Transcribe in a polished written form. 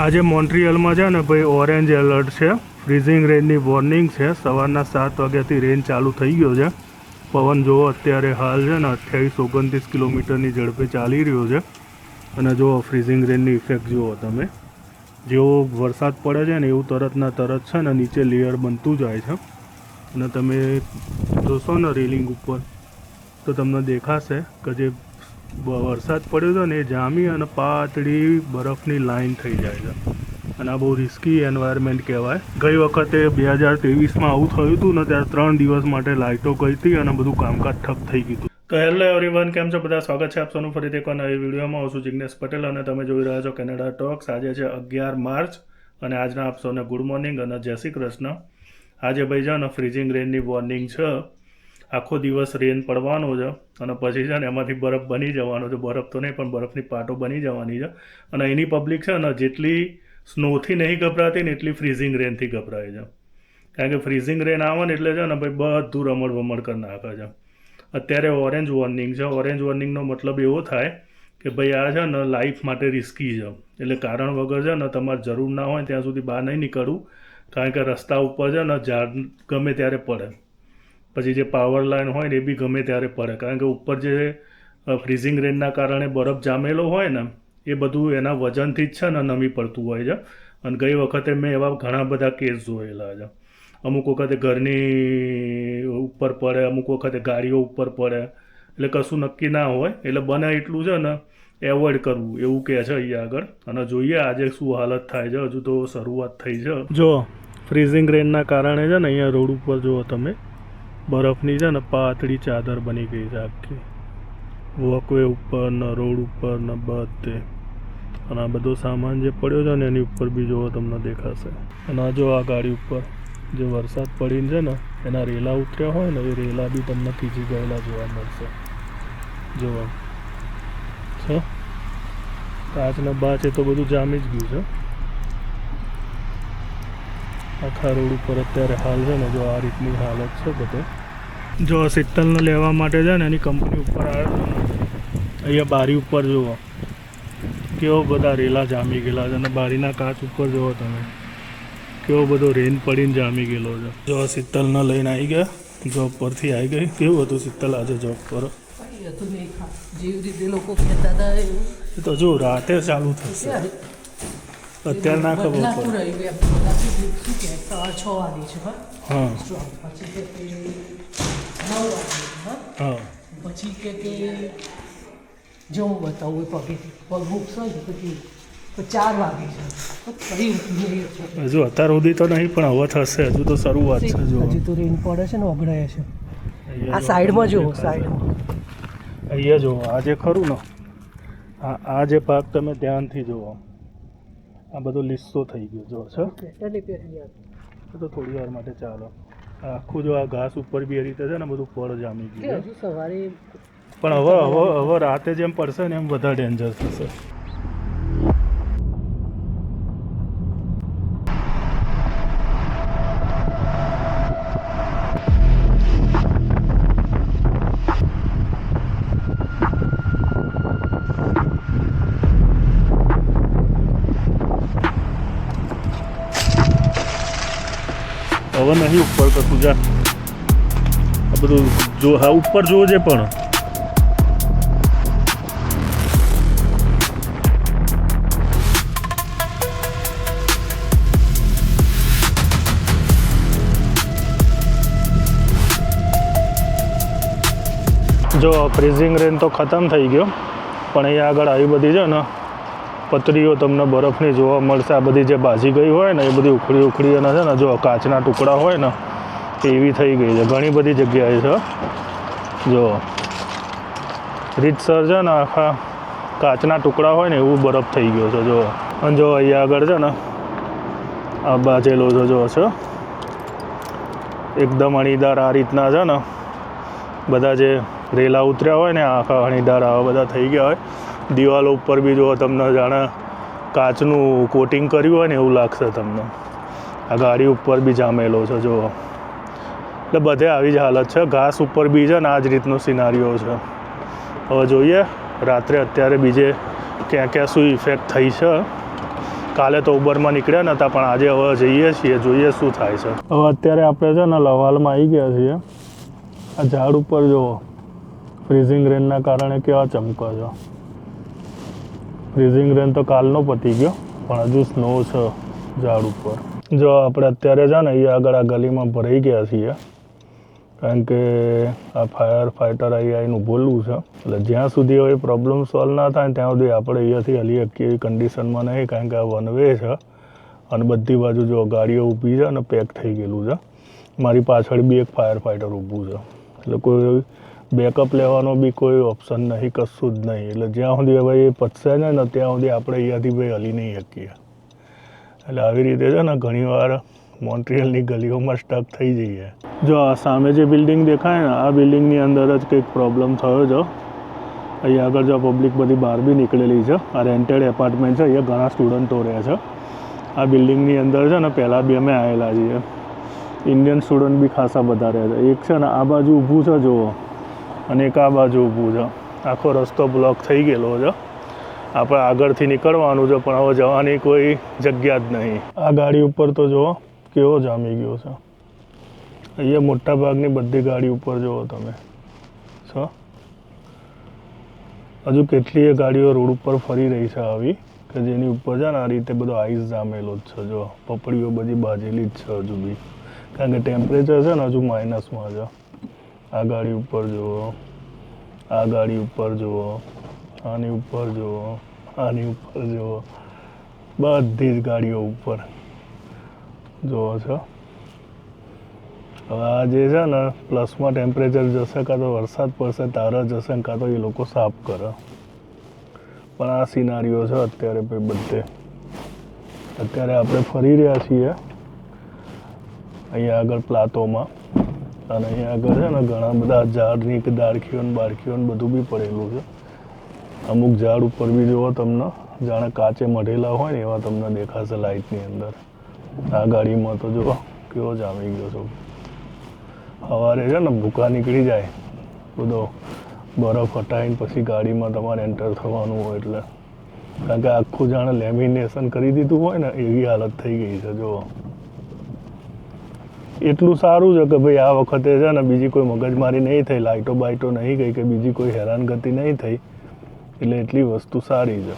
આજે મોન્ટ્રીયલમાં છે ને ભાઈ ઓરેન્જ એલર્ટ છે, ફ્રીઝિંગ રેનની વોર્નિંગ છે. સવારના 7 વાગ્યાથી રેન ચાલુ થઈ ગયો છે. પવન જુઓ અત્યારે હાલ છે ને 28-29 કિલોમીટરની ઝડપે ચાલી રહ્યો છે. અને જુઓ ફ્રીઝિંગ રેનની ઇફેક્ટ જુઓ તમે, જેવો વરસાદ પડે છે ને એવું તરતના તરત છે ને નીચે લેયર બનતું જાય છે. અને તમે જોશો ને રેલિંગ ઉપર તો તમને દેખાશે કે જે વરસાદ પડ્યો હતો ને એ જામી અને પાતળી બરફની લાઈન થઈ જાય છે. અને આ બહુ રિસ્કી એન્વાયરમેન્ટ કહેવાય. ગઈ વખતે 2023માં આવું થયું હતું ને ત્યારે 3 દિવસ માટે લાઇટો ગઈ હતી અને બધું કામકાજ ઠપ થઈ ગયું હતું. તો હેલો એવરીવન, કેમ છો બધા? સ્વાગત છે આપ સૌનું ફરીથી એક નવી વિડીયોમાં. હું છું જિગ્નેશ પટેલ અને તમે જોઈ રહ્યા છો કેનેડા ટોક્સ. આજે છે 11 માર્ચ અને આજના આપ સૌને ગુડ મોર્નિંગ અને જય શ્રી કૃષ્ણ. આજે ભાઈ છે ને ફ્રીઝિંગ રેનની વોર્નિંગ છે. આખો દિવસ રેન પડવાનો છે અને પછી છે ને એમાંથી બરફ બની જવાનો છે. બરફ તો નહીં પણ બરફની પાટો બની જવાની છે. અને એની પબ્લિક છે ને જેટલી સ્નોથી નહીં ગભરાતી ને એટલી ફ્રીઝિંગ રેનથી ગભરાય છે. કારણ કે ફ્રીઝિંગ રેન આવે ને એટલે છે ને ભાઈ બધું રમણ કરી નાખે છે. અત્યારે ઓરેન્જ વોર્નિંગ છે. ઓરેન્જ વોર્નિંગનો મતલબ એવો થાય કે ભાઈ આ છે ને લાઈફ માટે રિસ્કી છે. એટલે કારણ વગર છે ને તમારે જરૂર ના હોય ત્યાં સુધી બહાર નહીં નીકળવું. કારણ કે રસ્તા ઉપર છે ને ઝાડ ગમે ત્યારે પડે, પછી જે પાવર લાઈન હોય ને એ બી ગમે ત્યારે પડે. કારણ કે ઉપર જે ફ્રીઝિંગ રેનના કારણે બરફ જામેલો હોય ને એ બધું એના વજનથી જ છે ને નમી પડતું હોય છે. અને ગઈ વખતે મેં એવા ઘણા બધા કેસ જોયેલા છે. અમુક વખતે ઘરની ઉપર પડે, અમુક વખતે ગાડીઓ ઉપર પડે. એટલે કશું નક્કી ના હોય. એટલે બને એટલું છે ને એવોઇડ કરવું એવું કહે છે અહીંયા આગળ. અને જોઈએ આજે શું હાલત થાય છે. હજુ તો શરૂઆત થઈ છે. જો ફ્રીઝિંગ રેનના કારણે છે ને અહીંયા રોડ ઉપર જુઓ તમે, બરફની છે ને પાતળી ચાદર બની ગઈ છે આખી વોકવે ઉપર ને રોડ ઉપર ને બધે. અને આ બધો સામાન જે પડ્યો છે ને એની ઉપર બી જોવો તમને દેખાશે. અને આ જો આ ગાડી ઉપર જે વરસાદ પડીને છે ને એના રેલા ઉતર્યા હોય ને એ રેલા બી તમને ખીચી ગયેલા જોવા મળશે. જોવા છે કાચના બાચ એ તો બધું જામી જ ગયું છે આખા રોડ ઉપર અત્યારે હાલ છે ને. જો આ રીતની હાલત છે બધે. જો શીતલને લેવા માટે છે ને એની કંપની ઉપર આવ્યો અહીંયા બારી ઉપર જુઓ કેવો બધા રેલા જામી ગયેલા છે. અને બારીના કાચ ઉપર જુઓ તમે કેવો બધો રેન પડીને જામી ગયેલો છે. જો શીતલને લઈને આવી ગયા, જોબ પરથી આવી ગઈ. કેવું હતું શીતલ આજે જોબ પર? જેવી રીતે લોકો કહેતા હતા એ તો જો રાતે ચાલુ થશે, અત્યારે ના ખબર પડે. 6 વાગે છે. હા હા પછી કે જો હું બતાવું એ પગ મૂકશો ને પછી 4 વાગે છે ફરી ઉઠી. હજુ અત્યાર સુધી તો નહીં પણ હવે થશે. હજુ તો શરૂઆત છે. જો હજુ તો રેન પડે છે ને ઓગળાય છે. આ સાઈડમાં જુઓ, સાઈડમાં અહીંયા જુઓ આ જે ખરું ને આ જે ભાગ તમે ધ્યાનથી જુઓ, આ બધો લીસ્સો થઈ ગયો જો છે. તો થોડી વાર માટે ચાલો. આખું જો આ ઘાસ ઉપર બી એ રીતે છે ને બધું પડ જામી ગયું છે. સવારે પણ હવે રાતે જેમ પડશે ને એમ વધારે ડેન્જર થશે. હવે નહીં ઉપર કરતું જા. આ બધું જો હા ઉપર જોજે પણ જો ફ્રીઝિંગ રેન તો ખતમ થઈ ગયો પણ અહીંયા આગળ આવી બધી છે ને પતરીઓ તમને બરફની જોવા મળશે. આ બધી જે બાજી ગઈ હોય ને એ બધી ઉખડી અને છે ને જો કાચના ટુકડા હોય ને એવી થઈ ગઈ છે ઘણી બધી જગ્યાએ છે. જો રીતસર છે ને આખા કાચના ટુકડા હોય ને એવું બરફ થઈ ગયો છે. જો અને જો અહીંયા આગળ છે ને આ બાજેલો જો છે એકદમ અણીદાર આ રીતના છે ને બધા જે રેલા ઉતર્યા હોય ને આખા અણીદાર આવા બધા થઈ ગયા હોય. દિવાલો ઉપર બી જો તમને જાણે કાચનું કોટિંગ કર્યું હોય ને એવું લાગશે તમને. આ ગાડી ઉપર બી જામેલો છે જો. એટલે બધે આવી જ હાલત છે. ઘાસ ઉપર બી છે ને આ જ રીતનો સિનારીઓ છે. હવે જોઈએ રાત્રે અત્યારે બીજે ક્યાં ક્યાં શું ઇફેક્ટ થઈ છે કાલે તો ઉબરમાં નીકળ્યા નહોતા પણ આજે હવે જઈએ છીએ, જોઈએ શું થાય છે. હવે અત્યારે આપણે છે ને લવાલમાં આવી ગયા છીએ. આ ઝાડ ઉપર જુઓ, ફ્રીઝિંગ રેનના કારણે કેવા ચમકે છે. ફ્રીઝિંગ રેન તો કાલનો પતી ગયો પણ હજુ સ્નો છે ઝાડ ઉપર. જો આપણે અત્યારે છે ને અહીંયા આગળ આ ગલીમાં ભરાઈ ગયા છીએ કારણ કે આ ફાયર ફાઇટર આવીને ઊભેલું છે. એટલે જ્યાં સુધી હવે પ્રોબ્લેમ સોલ્વ ના થાય ત્યાં સુધી આપણે અહીંયાથી હલી શકીએ એવી કન્ડિશનમાં નહીં કારણ કે આ વન વે છે અને બધી બાજુ જો ગાડીઓ ઊભી છે અને પેક થઈ ગયેલું છે. મારી પાછળ બી એક ફાયર ફાઇટર ઊભું છે. એટલે કોઈ બેકઅપ લેવાનો બી કોઈ ઓપ્શન નહીં, કશું જ નહીં. એટલે જ્યાં સુધી હવે એ પતશે ને ત્યાં સુધી આપણે અહીંયાથી ભાઈ હલી નહીં શકીએ. એટલે આવી રીતે છે ને ઘણીવાર મોન્ટ્રિયલની ગલીઓમાં સ્ટક થઈ જઈએ. જો આ સામે જે બિલ્ડિંગ દેખાય ને આ બિલ્ડિંગની અંદર જ કંઈક પ્રોબ્લેમ થયો છે. અહીંયા આગળ જો પબ્લિક બધી બહાર બી નીકળેલી છે. આ રેન્ટેડ એપાર્ટમેન્ટ છે, અહીંયા ઘણા સ્ટુડન્ટો રહે છે. આ બિલ્ડિંગની અંદર છે ને પહેલાં બી અમે આવેલા છીએ. ઇન્ડિયન સ્ટુડન્ટ બી ખાસા બધા રહે છે. એક છે ને આ બાજુ ઊભું છે જુઓ અને એક આ બાજુ ઊભું છે. આખો રસ્તો બ્લોક થઈ ગયેલો છે. આપણે આગળથી નીકળવાનું છે પણ હવે જવાની કોઈ જગ્યા જ નહીં. આ ગાડી ઉપર તો જુઓ કેવો જામી ગયો છે. અહીંયા મોટા ભાગની બધી ગાડી ઉપર જુઓ તમે છો. હજુ કેટલીય ગાડીઓ રોડ ઉપર ફરી રહી છે આવી કે જેની ઉપર છે ને આ રીતે બધો આઈસ જામેલો જ છે. જો પપડીઓ બધી બાજેલી જ છે હજુ બી કારણ કે ટેમ્પરેચર છે ને હજુ માઇનસમાં છે. આ ગાડી ઉપર જુઓ, આ ગાડી ઉપર જુઓ, આની ઉપર જુઓ, આની ઉપર જુઓ, બધી જ ગાડીઓ ઉપર જુઓ છો. હવે આ જે છે ને પ્લસમાં ટેમ્પરેચર જશે કાં તો વરસાદ પડશે તારા જશે કાં તો એ લોકો સાફ કરે. પણ આ સિનારીઓ છે અત્યારે ભાઈ બધે. અત્યારે આપણે ફરી રહ્યા છીએ અહીંયા આગળ પ્લાટોમાં અને અહીંયા આગળ છે ને ઘણા બધા ઝાડની દાળખીઓ ને બારખીઓ ને બધું બી પડેલું છે. અમુક ઝાડ ઉપર બી જુઓ તમને જાણે કાચે મઢેલા હોય ને એવા તમને દેખાશે લાઇટની અંદર. આ ગાડીમાં તો જુઓ કેવો જામી ગયો છો. સવારે છે ને ભૂકા નીકળી જાય બધો બરફ હટાવીને પછી ગાડીમાં તમારે એન્ટર થવાનું હોય એટલે કારણ કે આખું જાણે લેમિનેશન કરી દીધું હોય ને એવી હાલત થઈ ગઈ છે. જુઓ એટલું સારું છે કે ભાઈ આ વખતે છે ને બીજી કોઈ મગજમારી નહીં થઈ, લાઇટો બાઇટો નહીં ગઈ કે બીજી કોઈ હેરાનગતિ નહીં થઈ એટલે એટલી વસ્તુ સારી છે.